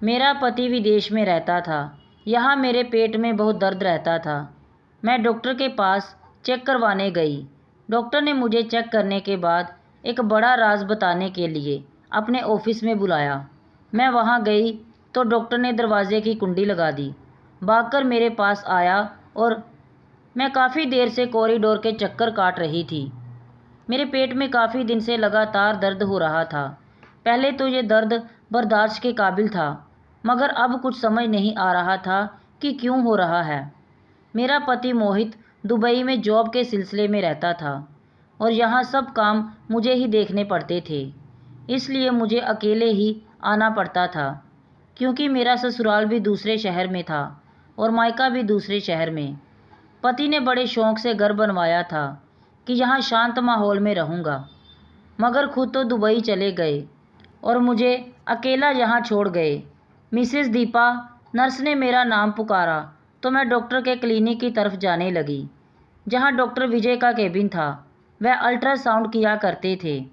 मेरा पति विदेश में रहता था। यहाँ मेरे पेट में बहुत दर्द रहता था। मैं डॉक्टर के पास चेक करवाने गई। डॉक्टर ने मुझे चेक करने के बाद एक बड़ा राज बताने के लिए अपने ऑफिस में बुलाया। मैं वहाँ गई तो डॉक्टर ने दरवाजे की कुंडी लगा दी, भागकर मेरे पास आया और मैं काफ़ी देर से कॉरिडोर के चक्कर काट रही थी। मेरे पेट में काफ़ी दिन से लगातार दर्द हो रहा था। पहले तो ये दर्द बर्दाश्त के काबिल था, मगर अब कुछ समझ नहीं आ रहा था कि क्यों हो रहा है। मेरा पति मोहित दुबई में जॉब के सिलसिले में रहता था और यहाँ सब काम मुझे ही देखने पड़ते थे। इसलिए मुझे अकेले ही आना पड़ता था, क्योंकि मेरा ससुराल भी दूसरे शहर में था और मायका भी दूसरे शहर में। पति ने बड़े शौक से घर बनवाया था कि यहाँ शांत माहौल में रहूँगा, मगर खुद तो दुबई चले गए और मुझे अकेला यहाँ छोड़ गए। मिसेस दीपा, नर्स ने मेरा नाम पुकारा तो मैं डॉक्टर के क्लिनिक की तरफ जाने लगी, जहाँ डॉक्टर विजय का केबिन था। वह अल्ट्रासाउंड किया करते थे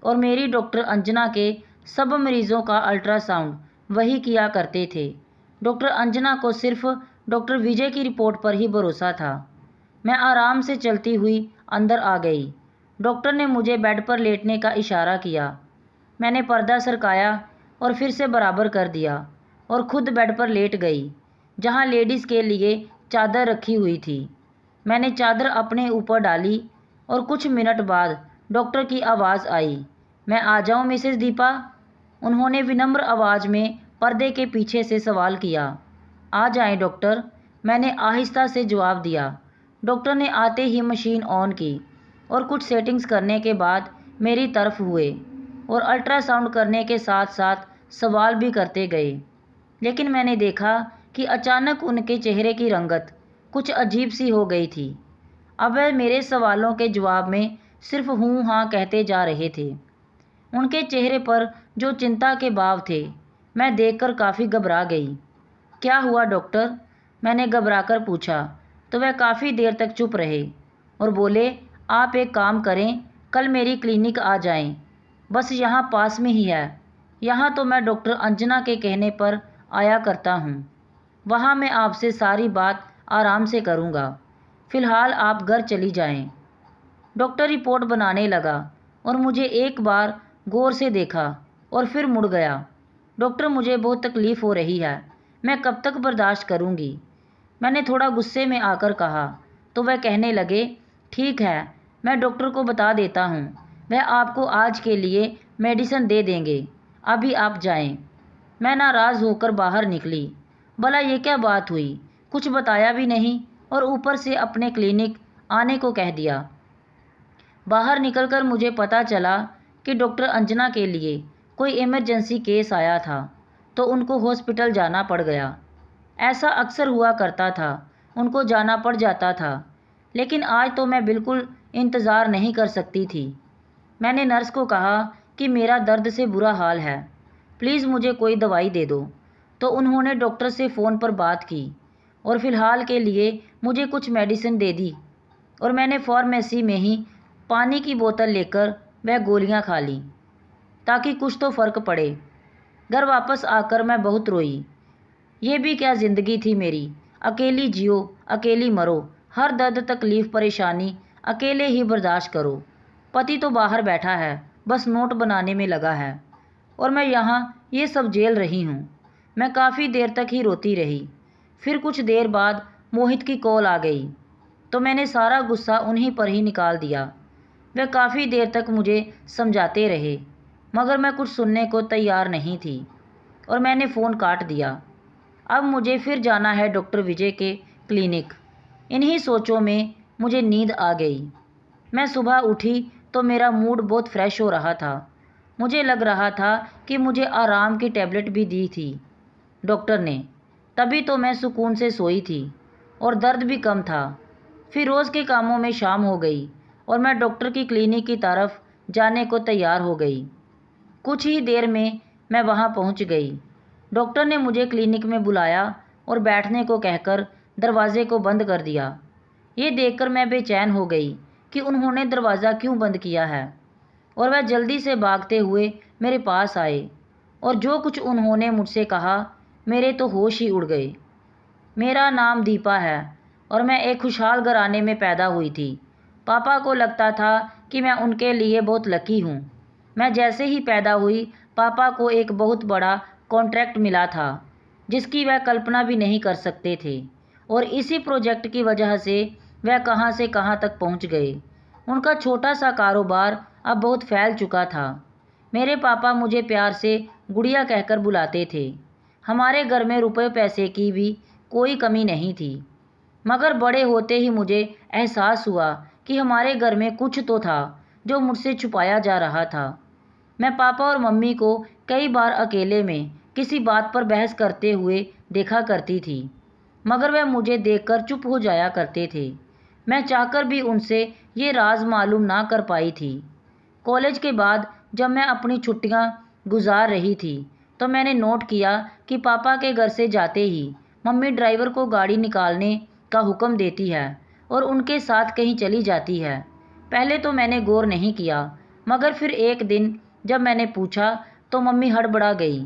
और मेरी डॉक्टर अंजना के सब मरीज़ों का अल्ट्रासाउंड वही किया करते थे। डॉक्टर अंजना को सिर्फ डॉक्टर विजय की रिपोर्ट पर ही भरोसा था। मैं आराम से चलती हुई अंदर आ गई। डॉक्टर ने मुझे बेड पर लेटने का इशारा किया। मैंने पर्दा सरकाया और फिर से बराबर कर दिया और खुद बेड पर लेट गई, जहाँ लेडीज़ के लिए चादर रखी हुई थी। मैंने चादर अपने ऊपर डाली और कुछ मिनट बाद डॉक्टर की आवाज़ आई, मैं आ जाऊँ मिसेस दीपा? उन्होंने विनम्र आवाज़ में पर्दे के पीछे से सवाल किया। आ जाएं डॉक्टर, मैंने आहिस्ता से जवाब दिया। डॉक्टर ने आते ही मशीन ऑन की और कुछ सेटिंग्स करने के बाद मेरी तरफ हुए और अल्ट्रासाउंड करने के साथ साथ सवाल भी करते गए। लेकिन मैंने देखा कि अचानक उनके चेहरे की रंगत कुछ अजीब सी हो गई थी। अब वह मेरे सवालों के जवाब में सिर्फ हूँ हाँ कहते जा रहे थे। उनके चेहरे पर जो चिंता के भाव थे, मैं देखकर काफ़ी घबरा गई। क्या हुआ डॉक्टर? मैंने घबराकर पूछा तो वह काफ़ी देर तक चुप रहे और बोले, आप एक काम करें, कल मेरी क्लिनिक आ जाएं, बस यहाँ पास में ही है। यहाँ तो मैं डॉक्टर अंजना के कहने पर आया करता हूँ। वहाँ मैं आपसे सारी बात आराम से करूँगा। फ़िलहाल आप घर चली जाएं। डॉक्टर रिपोर्ट बनाने लगा और मुझे एक बार गौर से देखा और फिर मुड़ गया। डॉक्टर, मुझे बहुत तकलीफ़ हो रही है, मैं कब तक बर्दाश्त करूँगी? मैंने थोड़ा गुस्से में आकर कहा तो वह कहने लगे, ठीक है, मैं डॉक्टर को बता देता हूँ, वह आपको आज के लिए मेडिसिन दे देंगे, अभी आप जाएं। मैं नाराज़ होकर बाहर निकली। भला ये क्या बात हुई? कुछ बताया भी नहीं और ऊपर से अपने क्लिनिक आने को कह दिया। बाहर निकलकर मुझे पता चला कि डॉक्टर अंजना के लिए कोई इमरजेंसी केस आया था तो उनको हॉस्पिटल जाना पड़ गया। ऐसा अक्सर हुआ करता था, उनको जाना पड़ जाता था, लेकिन आज तो मैं बिल्कुल इंतज़ार नहीं कर सकती थी। मैंने नर्स को कहा कि मेरा दर्द से बुरा हाल है, प्लीज़ मुझे कोई दवाई दे दो। तो उन्होंने डॉक्टर से फ़ोन पर बात की और फ़िलहाल के लिए मुझे कुछ मेडिसिन दे दी और मैंने फार्मेसी में ही पानी की बोतल लेकर वह गोलियां खा लीं ताकि कुछ तो फ़र्क पड़े। घर वापस आकर मैं बहुत रोई। ये भी क्या ज़िंदगी थी मेरी, अकेली जियो अकेली मरो, हर दर्द तकलीफ़ परेशानी अकेले ही बर्दाश्त करो। पति तो बाहर बैठा है, बस नोट बनाने में लगा है और मैं यहाँ ये सब झेल रही हूँ। मैं काफ़ी देर तक ही रोती रही। फिर कुछ देर बाद मोहित की कॉल आ गई तो मैंने सारा गुस्सा उन्हीं पर ही निकाल दिया। वे काफ़ी देर तक मुझे समझाते रहे, मगर मैं कुछ सुनने को तैयार नहीं थी और मैंने फ़ोन काट दिया। अब मुझे फिर जाना है डॉक्टर विजय के क्लिनिक। इन्हीं सोचों में मुझे नींद आ गई। मैं सुबह उठी तो मेरा मूड बहुत फ्रेश हो रहा था। मुझे लग रहा था कि मुझे आराम की टैबलेट भी दी थी डॉक्टर ने, तभी तो मैं सुकून से सोई थी और दर्द भी कम था। फिर रोज़ के कामों में शाम हो गई और मैं डॉक्टर की क्लिनिक की तरफ जाने को तैयार हो गई। कुछ ही देर में मैं वहां पहुंच गई। डॉक्टर ने मुझे क्लिनिक में बुलाया और बैठने को कहकर दरवाजे को बंद कर दिया। ये देखकर मैं बेचैन हो गई कि उन्होंने दरवाज़ा क्यों बंद किया है और वह जल्दी से भागते हुए मेरे पास आए और जो कुछ उन्होंने मुझसे कहा मेरे तो होश ही उड़ गए। मेरा नाम दीपा है और मैं एक खुशहाल घराने में पैदा हुई थी। पापा को लगता था कि मैं उनके लिए बहुत लकी हूँ। मैं जैसे ही पैदा हुई, पापा को एक बहुत बड़ा कॉन्ट्रैक्ट मिला था जिसकी वह कल्पना भी नहीं कर सकते थे, और इसी प्रोजेक्ट की वजह से वह कहाँ से कहाँ तक पहुँच गए। उनका छोटा सा कारोबार अब बहुत फैल चुका था। मेरे पापा मुझे प्यार से गुड़िया कहकर बुलाते थे। हमारे घर में रुपए पैसे की भी कोई कमी नहीं थी। मगर बड़े होते ही मुझे एहसास हुआ कि हमारे घर में कुछ तो था जो मुझसे छुपाया जा रहा था। मैं पापा और मम्मी को कई बार अकेले में किसी बात पर बहस करते हुए देखा करती थी, मगर वह मुझे देखकर चुप हो जाया करते थे। मैं चाहकर भी उनसे ये राज मालूम ना कर पाई थी। कॉलेज के बाद जब मैं अपनी छुट्टियां गुजार रही थी तो मैंने नोट किया कि पापा के घर से जाते ही मम्मी ड्राइवर को गाड़ी निकालने का हुक्म देती है और उनके साथ कहीं चली जाती है। पहले तो मैंने गौर नहीं किया, मगर फिर एक दिन जब मैंने पूछा तो मम्मी हड़बड़ा गई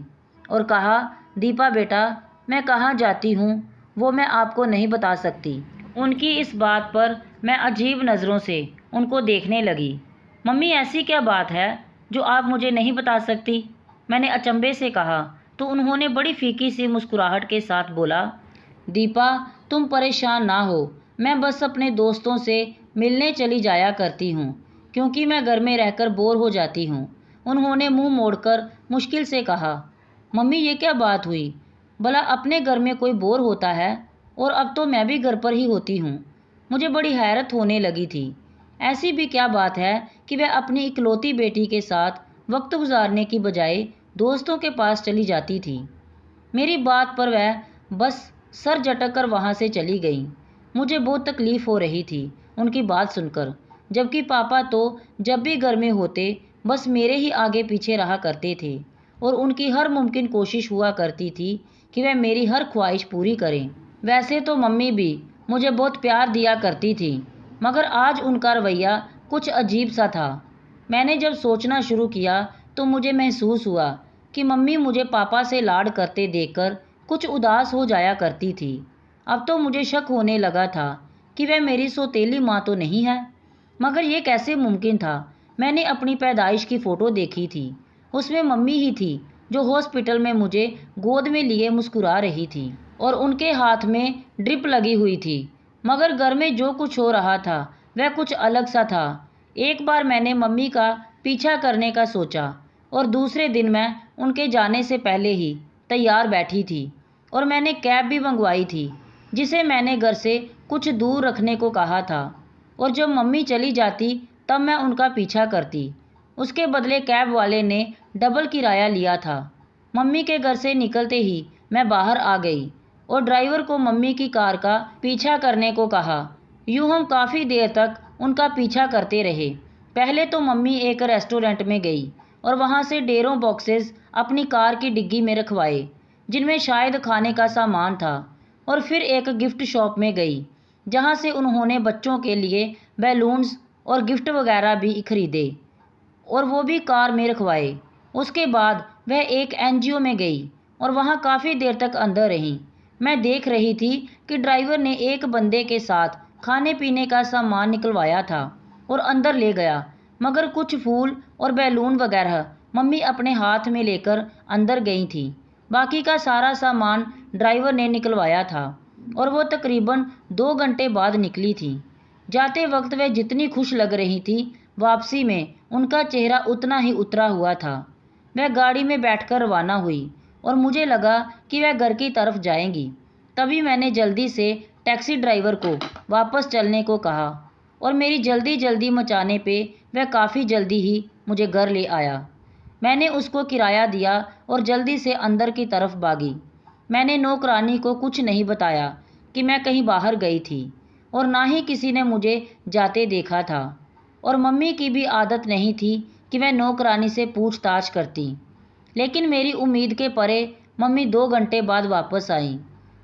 और कहा, दीपा बेटा, मैं कहाँ जाती हूँ वो मैं आपको नहीं बता सकती। उनकी इस बात पर मैं अजीब नज़रों से उनको देखने लगी। मम्मी, ऐसी क्या बात है जो आप मुझे नहीं बता सकती? मैंने अचंभे से कहा तो उन्होंने बड़ी फीकी सी मुस्कुराहट के साथ बोला, दीपा, तुम परेशान ना हो, मैं बस अपने दोस्तों से मिलने चली जाया करती हूँ क्योंकि मैं घर में रहकर बोर हो जाती हूँ। उन्होंने मुंह मोड़कर मुश्किल से कहा, मम्मी ये क्या बात हुई? भला अपने घर में कोई बोर होता है? और अब तो मैं भी घर पर ही होती हूँ। मुझे बड़ी हैरत होने लगी थी। ऐसी भी क्या बात है कि वह अपनी इकलौती बेटी के साथ वक्त गुजारने की बजाय दोस्तों के पास चली जाती थी। मेरी बात पर वह बस सर झटक कर वहाँ से चली गई। मुझे बहुत तकलीफ़ हो रही थी उनकी बात सुनकर, जबकि पापा तो जब भी घर में होते बस मेरे ही आगे पीछे रहा करते थे और उनकी हर मुमकिन कोशिश हुआ करती थी कि वह मेरी हर ख्वाहिश पूरी करें। वैसे तो मम्मी भी मुझे बहुत प्यार दिया करती थी, मगर आज उनका रवैया कुछ अजीब सा था। मैंने जब सोचना शुरू किया तो मुझे महसूस हुआ कि मम्मी मुझे पापा से लाड करते देखकर कुछ उदास हो जाया करती थी। अब तो मुझे शक होने लगा था कि वह मेरी सौतेली माँ तो नहीं है। मगर ये कैसे मुमकिन था? मैंने अपनी पैदाइश की फ़ोटो देखी थी, उसमें मम्मी ही थी जो हॉस्पिटल में मुझे गोद में लिए मुस्कुरा रही थी और उनके हाथ में ड्रिप लगी हुई थी। मगर घर में जो कुछ हो रहा था वह कुछ अलग सा था। एक बार मैंने मम्मी का पीछा करने का सोचा और दूसरे दिन मैं उनके जाने से पहले ही तैयार बैठी थी और मैंने कैब भी मंगवाई थी जिसे मैंने घर से कुछ दूर रखने को कहा था, और जब मम्मी चली जाती तब मैं उनका पीछा करती। उसके बदले कैब वाले ने डबल किराया लिया था। मम्मी के घर से निकलते ही मैं बाहर आ गई और ड्राइवर को मम्मी की कार का पीछा करने को कहा। यूँ हम काफ़ी देर तक उनका पीछा करते रहे। पहले तो मम्मी एक रेस्टोरेंट में गई और वहाँ से ढेरों बॉक्सेस अपनी कार की डिग्गी में रखवाए जिनमें शायद खाने का सामान था, और फिर एक गिफ्ट शॉप में गई जहाँ से उन्होंने बच्चों के लिए बैलून्स और गिफ्ट वगैरह भी खरीदे और वो भी कार में रखवाए। उसके बाद वह एक एनजीओ में गई और वहाँ काफ़ी देर तक अंदर रही। मैं देख रही थी कि ड्राइवर ने एक बंदे के साथ खाने पीने का सामान निकलवाया था और अंदर ले गया, मगर कुछ फूल और बैलून वगैरह मम्मी अपने हाथ में लेकर अंदर गई थी। बाकी का सारा सामान ड्राइवर ने निकलवाया था और वो तकरीबन 2 घंटे बाद निकली थी। जाते वक्त वह जितनी खुश लग रही थी, वापसी में उनका चेहरा उतना ही उतरा हुआ था। वह गाड़ी में बैठकर रवाना हुई और मुझे लगा कि वह घर की तरफ जाएंगी। तभी मैंने जल्दी से टैक्सी ड्राइवर को वापस चलने को कहा और मेरी जल्दी जल्दी मचाने पे वह काफ़ी जल्दी ही मुझे घर ले आया। मैंने उसको किराया दिया और जल्दी से अंदर की तरफ भागी। मैंने नौकरानी को कुछ नहीं बताया कि मैं कहीं बाहर गई थी और ना ही किसी ने मुझे जाते देखा था, और मम्मी की भी आदत नहीं थी कि वह नौकरानी से पूछताछ करती। लेकिन मेरी उम्मीद के परे मम्मी 2 घंटे बाद वापस आई।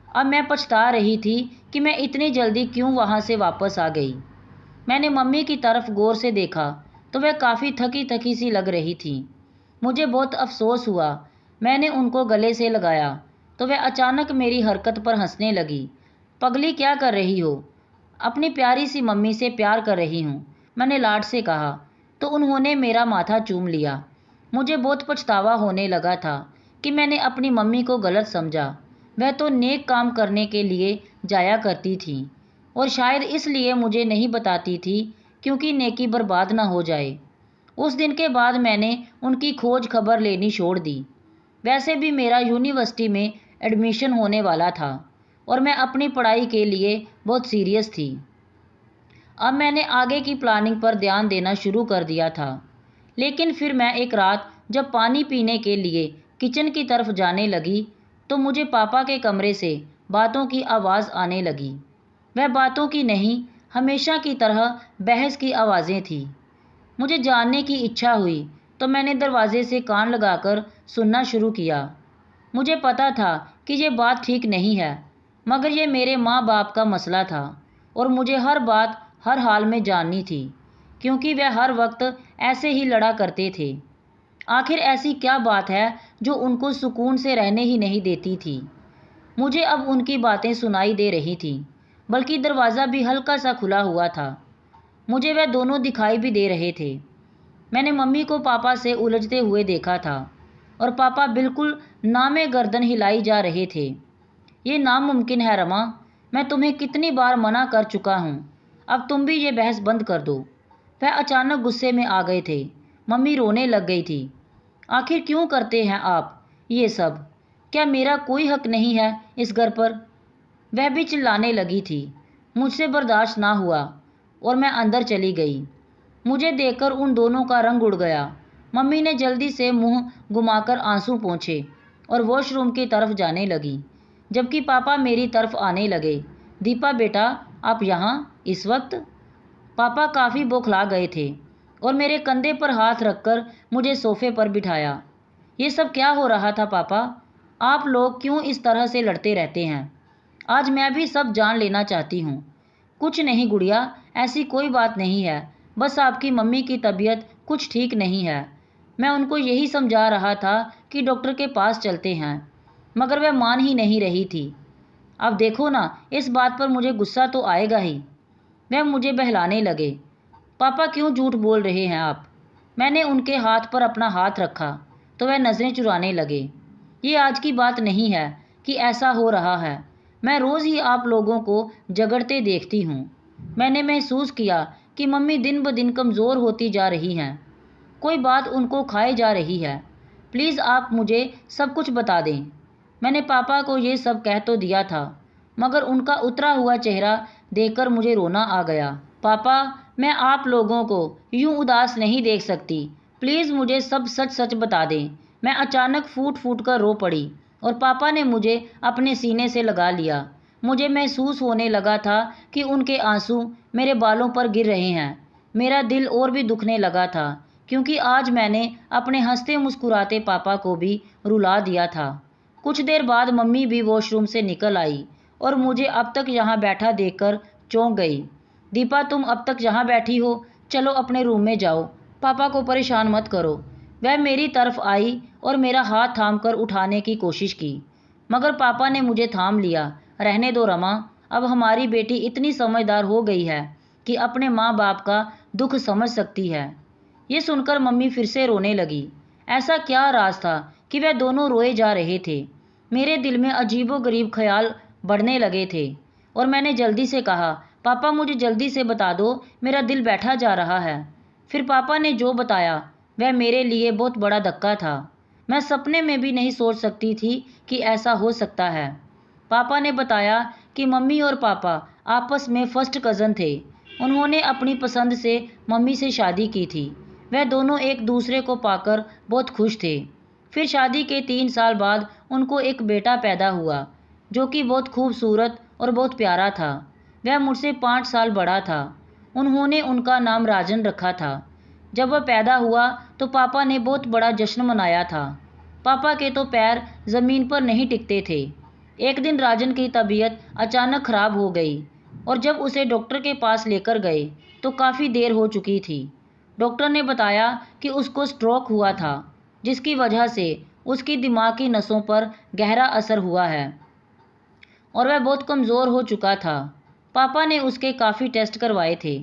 अब मैं पछता रही थी कि मैं इतनी जल्दी क्यों वहाँ से वापस आ गई। मैंने मम्मी की तरफ गौर से देखा तो वह काफ़ी थकी थकी सी लग रही थी। मुझे बहुत अफसोस हुआ। मैंने उनको गले से लगाया तो वह अचानक मेरी हरकत पर हंसने लगी। पगली, क्या कर रही हो? अपनी प्यारी सी मम्मी से प्यार कर रही हूँ, मैंने लाड से कहा। तो उन्होंने मेरा माथा चूम लिया। मुझे बहुत पछतावा होने लगा था कि मैंने अपनी मम्मी को गलत समझा। वह तो नेक काम करने के लिए जाया करती थी और शायद इसलिए मुझे नहीं बताती थी, क्योंकि नेकी बर्बाद ना हो जाए। उस दिन के बाद मैंने उनकी खोज खबर लेनी छोड़ दी। वैसे भी मेरा यूनिवर्सिटी में एडमिशन होने वाला था और मैं अपनी पढ़ाई के लिए बहुत सीरियस थी। अब मैंने आगे की प्लानिंग पर ध्यान देना शुरू कर दिया था। लेकिन फिर मैं एक रात जब पानी पीने के लिए किचन की तरफ जाने लगी तो मुझे पापा के कमरे से बातों की आवाज़ आने लगी। वह बातों की नहीं, हमेशा की तरह बहस की आवाज़ें थी। मुझे जानने की इच्छा हुई तो मैंने दरवाजे से कान लगाकर सुनना शुरू किया। मुझे पता था कि ये बात ठीक नहीं है, मगर ये मेरे माँ बाप का मसला था और मुझे हर बात हर हाल में जाननी थी, क्योंकि वह हर वक्त ऐसे ही लड़ा करते थे। आखिर ऐसी क्या बात है जो उनको सुकून से रहने ही नहीं देती थी? मुझे अब उनकी बातें सुनाई दे रही थीं, बल्कि दरवाज़ा भी हल्का सा खुला हुआ था। मुझे वह दोनों दिखाई भी दे रहे थे। मैंने मम्मी को पापा से उलझते हुए देखा था और पापा बिल्कुल नामे गर्दन हिलाई जा रहे थे। ये नामुमकिन है रमा, मैं तुम्हें कितनी बार मना कर चुका हूँ, अब तुम भी ये बहस बंद कर दो। वह अचानक गुस्से में आ गए थे। मम्मी रोने लग गई थी। आखिर क्यों करते हैं आप ये सब? क्या मेरा कोई हक नहीं है इस घर पर? वह भी चिल्लाने लगी थी। मुझसे बर्दाश्त ना हुआ और मैं अंदर चली गई। मुझे देखकर उन दोनों का रंग उड़ गया। मम्मी ने जल्दी से मुंह घुमाकर आंसू पोंछे और वॉशरूम की तरफ जाने लगी, जबकि पापा मेरी तरफ आने लगे। दीपा बेटा, आप यहाँ इस वक्त? पापा काफ़ी बौखला गए थे और मेरे कंधे पर हाथ रखकर मुझे सोफे पर बिठाया। ये सब क्या हो रहा था पापा? आप लोग क्यों इस तरह से लड़ते रहते हैं? आज मैं भी सब जान लेना चाहती हूँ। कुछ नहीं गुड़िया, ऐसी कोई बात नहीं है, बस आपकी मम्मी की तबीयत कुछ ठीक नहीं है। मैं उनको यही समझा रहा था कि डॉक्टर के पास चलते हैं, मगर वह मान ही नहीं रही थी। अब देखो ना, इस बात पर मुझे गुस्सा तो आएगा ही। वह मुझे बहलाने लगे। पापा क्यों झूठ बोल रहे हैं आप? मैंने उनके हाथ पर अपना हाथ रखा तो वह नज़रें चुराने लगे। ये आज की बात नहीं है कि ऐसा हो रहा है। मैं रोज़ ही आप लोगों को झगड़ते देखती हूँ। मैंने महसूस किया कि मम्मी दिन ब दिन कमज़ोर होती जा रही हैं। कोई बात उनको खाए जा रही है। प्लीज़ आप मुझे सब कुछ बता दें। मैंने पापा को ये सब कह तो दिया था, मगर उनका उतरा हुआ चेहरा देखकर मुझे रोना आ गया। पापा, मैं आप लोगों को यूं उदास नहीं देख सकती। प्लीज़ मुझे सब सच सच बता दें। मैं अचानक फूट फूट कर रो पड़ी और पापा ने मुझे अपने सीने से लगा लिया। मुझे महसूस होने लगा था कि उनके आंसू मेरे बालों पर गिर रहे हैं। मेरा दिल और भी दुखने लगा था, क्योंकि आज मैंने अपने हंसते मुस्कुराते पापा को भी रुला दिया था। कुछ देर बाद मम्मी भी वॉशरूम से निकल आई और मुझे अब तक यहाँ बैठा देखकर चौंक गई। दीपा, तुम अब तक यहाँ बैठी हो? चलो अपने रूम में जाओ, पापा को परेशान मत करो। वह मेरी तरफ आई और मेरा हाथ थामकर उठाने की कोशिश की, मगर पापा ने मुझे थाम लिया। रहने दो रमा, अब हमारी बेटी इतनी समझदार हो गई है कि अपने माँ बाप का दुख समझ सकती है। ये सुनकर मम्मी फिर से रोने लगी। ऐसा क्या राज था कि वह दोनों रोए जा रहे थे? मेरे दिल में अजीबोगरीब ख्याल बढ़ने लगे थे और मैंने जल्दी से कहा, पापा मुझे जल्दी से बता दो, मेरा दिल बैठा जा रहा है। फिर पापा ने जो बताया वह मेरे लिए बहुत बड़ा धक्का था। मैं सपने में भी नहीं सोच सकती थी कि ऐसा हो सकता है। पापा ने बताया कि मम्मी और पापा आपस में फर्स्ट कज़न थे। उन्होंने अपनी पसंद से मम्मी से शादी की थी। वह दोनों एक दूसरे को पाकर बहुत खुश थे। फिर शादी के 3 साल बाद उनको एक बेटा पैदा हुआ, जो कि बहुत खूबसूरत और बहुत प्यारा था। वह मुझसे 5 साल बड़ा था। उन्होंने उनका नाम राजन रखा था। जब वह पैदा हुआ तो पापा ने बहुत बड़ा जश्न मनाया था। पापा के तो पैर ज़मीन पर नहीं टिकते थे। एक दिन राजन की तबीयत अचानक ख़राब हो गई और जब उसे डॉक्टर के पास लेकर गए तो काफ़ी देर हो चुकी थी। डॉक्टर ने बताया कि उसको स्ट्रोक हुआ था, जिसकी वजह से उसकी दिमाग की नसों पर गहरा असर हुआ है और वह बहुत कमज़ोर हो चुका था। पापा ने उसके काफ़ी टेस्ट करवाए थे,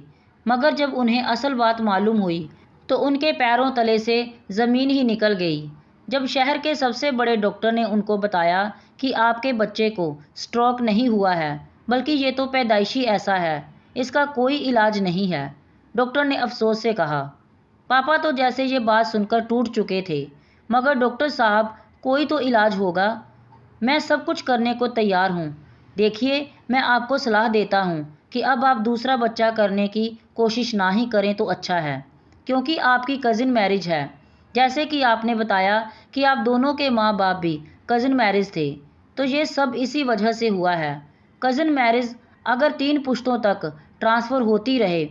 मगर जब उन्हें असल बात मालूम हुई तो उनके पैरों तले से ज़मीन ही निकल गई। जब शहर के सबसे बड़े डॉक्टर ने उनको बताया कि आपके बच्चे को स्ट्रोक नहीं हुआ है, बल्कि ये तो पैदाइशी ऐसा है, इसका कोई इलाज नहीं है, डॉक्टर ने अफसोस से कहा। पापा तो जैसे ये बात सुनकर टूट चुके थे। मगर डॉक्टर साहब, कोई तो इलाज होगा, मैं सब कुछ करने को तैयार हूँ। देखिए, मैं आपको सलाह देता हूँ कि अब आप दूसरा बच्चा करने की कोशिश ना ही करें तो अच्छा है, क्योंकि आपकी कज़िन मैरिज है। जैसे कि आपने बताया कि आप दोनों के माँ बाप भी कज़िन मैरिज थे, तो ये सब इसी वजह से हुआ है। कज़िन मैरिज अगर 3 पुश्तों तक ट्रांसफ़र होती रहे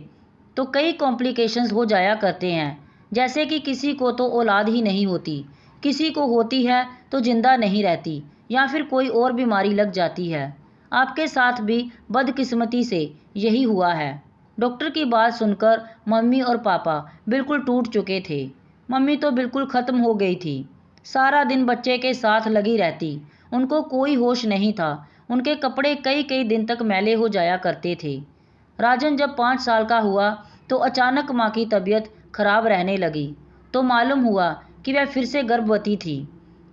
तो कई कॉम्प्लिकेशंस हो जाया करते हैं, जैसे कि किसी को तो औलाद ही नहीं होती, किसी को होती है तो जिंदा नहीं रहती, या फिर कोई और बीमारी लग जाती है। आपके साथ भी बदकिस्मती से यही हुआ है। डॉक्टर की बात सुनकर मम्मी और पापा बिल्कुल टूट चुके थे। मम्मी तो बिल्कुल ख़त्म हो गई थी, सारा दिन बच्चे के साथ लगी रहती, उनको कोई होश नहीं था। उनके कपड़े कई कई दिन तक मैले हो जाया करते थे। राजन जब 5 साल का हुआ तो अचानक माँ की तबीयत खराब रहने लगी, तो मालूम हुआ कि वह फिर से गर्भवती थी।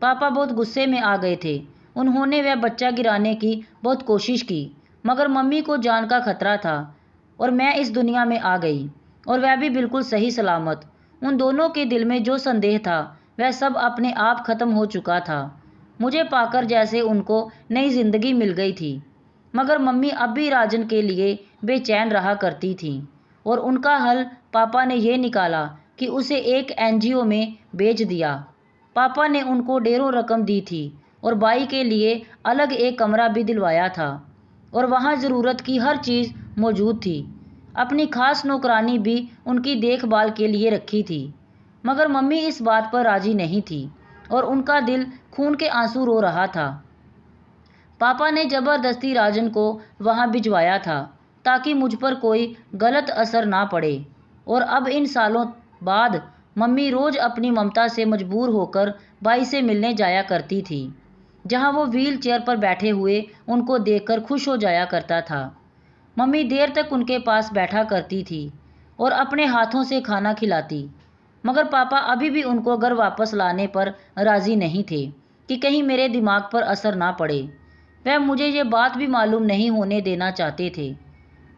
पापा बहुत गुस्से में आ गए थे। उन्होंने वह बच्चा गिराने की बहुत कोशिश की, मगर मम्मी को जान का खतरा था और मैं इस दुनिया में आ गई, और वह भी बिल्कुल सही सलामत। उन दोनों के दिल में जो संदेह था वह सब अपने आप ख़त्म हो चुका था। मुझे पाकर जैसे उनको नई जिंदगी मिल गई थी। मगर मम्मी अब भी राजन के लिए बेचैन रहा करती थी, और उनका हल पापा ने ये निकाला कि उसे एक एनजीओ में बेच दिया। पापा ने उनको ढेरों रकम दी थी और बाई के लिए अलग एक कमरा भी दिलवाया था, और वहाँ ज़रूरत की हर चीज़ मौजूद थी। अपनी खास नौकरानी भी उनकी देखभाल के लिए रखी थी। मगर मम्मी इस बात पर राज़ी नहीं थी और उनका दिल खून के आंसू रो रहा था। पापा ने ज़बरदस्ती राजन को वहाँ भिजवाया था ताकि मुझ पर कोई गलत असर ना पड़े, और अब इन सालों बाद मम्मी रोज़ अपनी ममता से मजबूर होकर बाई से मिलने जाया करती थी, जहाँ वो व्हील चेयर पर बैठे हुए उनको देखकर खुश हो जाया करता था। मम्मी देर तक उनके पास बैठा करती थी और अपने हाथों से खाना खिलाती, मगर पापा अभी भी उनको घर वापस लाने पर राज़ी नहीं थे कि कहीं मेरे दिमाग पर असर ना पड़े। वह मुझे ये बात भी मालूम नहीं होने देना चाहते थे।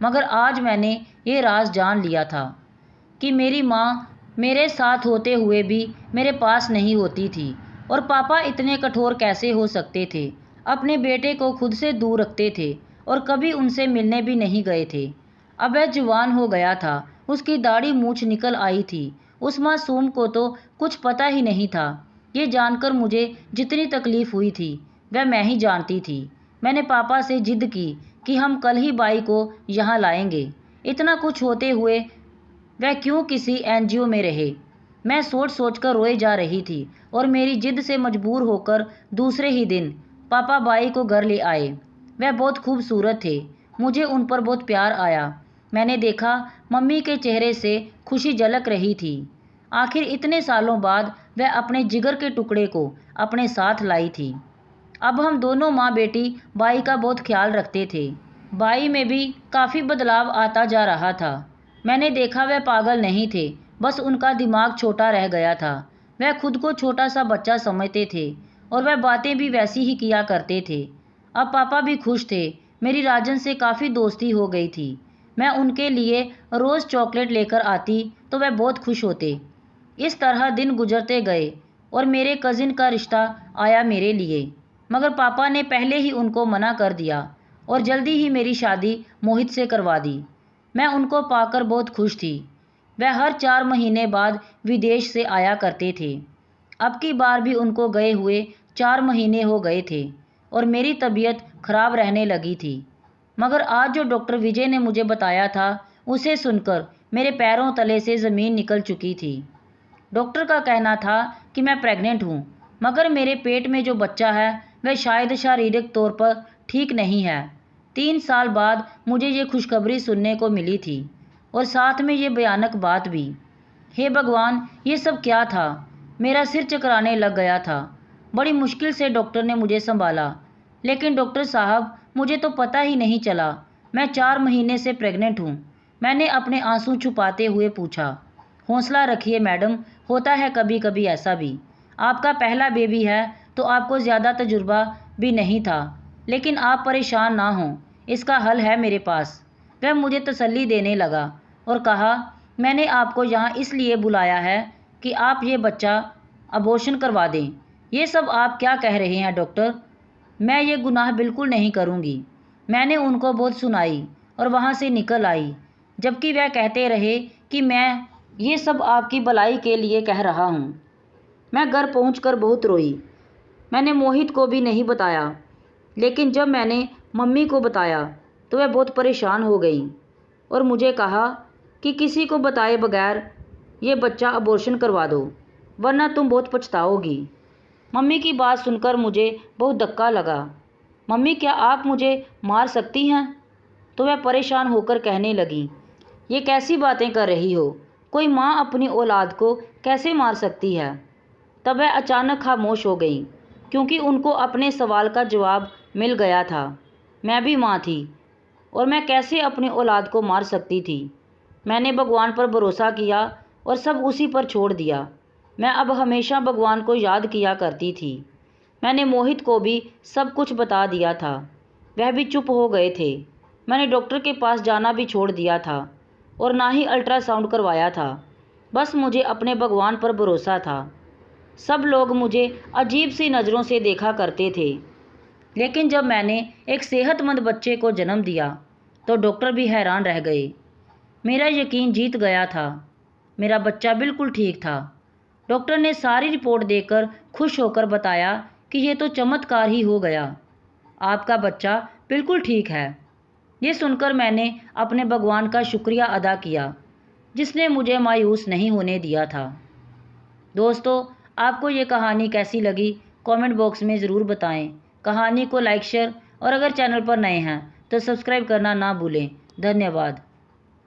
मगर आज मैंने ये राज जान लिया था कि मेरी माँ मेरे साथ होते हुए भी मेरे पास नहीं होती थी, और पापा इतने कठोर कैसे हो सकते थे। अपने बेटे को खुद से दूर रखते थे और कभी उनसे मिलने भी नहीं गए थे। अब वह जवान हो गया था, उसकी दाढ़ी मूछ निकल आई थी। उस मासूम को तो कुछ पता ही नहीं था। ये जानकर मुझे जितनी तकलीफ़ हुई थी वह मैं ही जानती थी। मैंने पापा से जिद की कि हम कल ही बाई को यहाँ लाएंगे। इतना कुछ होते हुए वह क्यों किसी एनजीओ में रहे। मैं सोच सोच कर रोए जा रही थी, और मेरी जिद से मजबूर होकर दूसरे ही दिन पापा बाई को घर ले आए। वह बहुत खूबसूरत थे, मुझे उन पर बहुत प्यार आया। मैंने देखा मम्मी के चेहरे से खुशी झलक रही थी। आखिर इतने सालों बाद वह अपने जिगर के टुकड़े को अपने साथ लाई थी। अब हम दोनों माँ बेटी बाई का बहुत ख्याल रखते थे। बाई में भी काफ़ी बदलाव आता जा रहा था। मैंने देखा वह पागल नहीं थे, बस उनका दिमाग छोटा रह गया था। वह खुद को छोटा सा बच्चा समझते थे और वह बातें भी वैसी ही किया करते थे। अब पापा भी खुश थे। मेरी राजन से काफ़ी दोस्ती हो गई थी। मैं उनके लिए रोज़ चॉकलेट लेकर आती तो वह बहुत खुश होते। इस तरह दिन गुजरते गए और मेरे कज़िन का रिश्ता आया मेरे लिए, मगर पापा ने पहले ही उनको मना कर दिया और जल्दी ही मेरी शादी मोहित से करवा दी। मैं उनको पाकर बहुत खुश थी। वह हर 4 महीने बाद विदेश से आया करते थे। अब की बार भी उनको गए हुए 4 महीने हो गए थे और मेरी तबीयत खराब रहने लगी थी। मगर आज जो डॉक्टर विजय ने मुझे बताया था, उसे सुनकर मेरे पैरों तले से ज़मीन निकल चुकी थी। डॉक्टर का कहना था कि मैं प्रेग्नेंट हूँ, मगर मेरे पेट में जो बच्चा है वह शायद शारीरिक तौर पर ठीक नहीं है। 3 साल बाद मुझे ये खुशखबरी सुनने को मिली थी, और साथ में ये भयानक बात भी। हे भगवान, ये सब क्या था। मेरा सिर चकराने लग गया था। बड़ी मुश्किल से डॉक्टर ने मुझे संभाला। लेकिन डॉक्टर साहब, मुझे तो पता ही नहीं चला, मैं 4 महीने से प्रेग्नेंट हूँ। मैंने अपने आंसू छुपाते हुए पूछा। हौसला रखिए मैडम, होता है कभी कभी ऐसा भी। आपका पहला बेबी है तो आपको ज़्यादा तजुर्बा भी नहीं था। लेकिन आप परेशान ना हों, इसका हल है मेरे पास। वह मुझे तसल्ली देने लगा और कहा, मैंने आपको यहाँ इसलिए बुलाया है कि आप ये बच्चा अबॉर्शन करवा दें। ये सब आप क्या कह रहे हैं डॉक्टर? मैं ये गुनाह बिल्कुल नहीं करूँगी। मैंने उनको बहुत सुनाई और वहाँ से निकल आई, जबकि वह कहते रहे कि मैं ये सब आपकी भलाई के लिए कह रहा हूँ। मैं घर पहुँचकर बहुत रोई। मैंने मोहित को भी नहीं बताया, लेकिन जब मैंने मम्मी को बताया तो वह बहुत परेशान हो गई और मुझे कहा कि किसी को बताए बगैर ये बच्चा अबॉर्शन करवा दो, वरना तुम बहुत पछताओगी। मम्मी की बात सुनकर मुझे बहुत धक्का लगा। मम्मी, क्या आप मुझे मार सकती हैं? तो वह परेशान होकर कहने लगी, ये कैसी बातें कर रही हो? कोई माँ अपनी औलाद को कैसे मार सकती है? तब वह अचानक खामोश हो गई, क्योंकि उनको अपने सवाल का जवाब मिल गया था। मैं भी माँ थी और मैं कैसे अपनी औलाद को मार सकती थी। मैंने भगवान पर भरोसा किया और सब उसी पर छोड़ दिया। मैं अब हमेशा भगवान को याद किया करती थी। मैंने मोहित को भी सब कुछ बता दिया था, वह भी चुप हो गए थे। मैंने डॉक्टर के पास जाना भी छोड़ दिया था और ना ही अल्ट्रासाउंड करवाया था। बस मुझे अपने भगवान पर भरोसा था। सब लोग मुझे अजीब सी नज़रों से देखा करते थे, लेकिन जब मैंने एक सेहतमंद बच्चे को जन्म दिया तो डॉक्टर भी हैरान रह गए। मेरा यकीन जीत गया था, मेरा बच्चा बिल्कुल ठीक था। डॉक्टर ने सारी रिपोर्ट देखकर खुश होकर बताया कि ये तो चमत्कार ही हो गया, आपका बच्चा बिल्कुल ठीक है। ये सुनकर मैंने अपने भगवान का शुक्रिया अदा किया, जिसने मुझे मायूस नहीं होने दिया था। दोस्तों, आपको ये कहानी कैसी लगी कमेंट बॉक्स में ज़रूर बताएं। कहानी को लाइक, शेयर और अगर चैनल पर नए हैं तो सब्सक्राइब करना ना भूलें। धन्यवाद।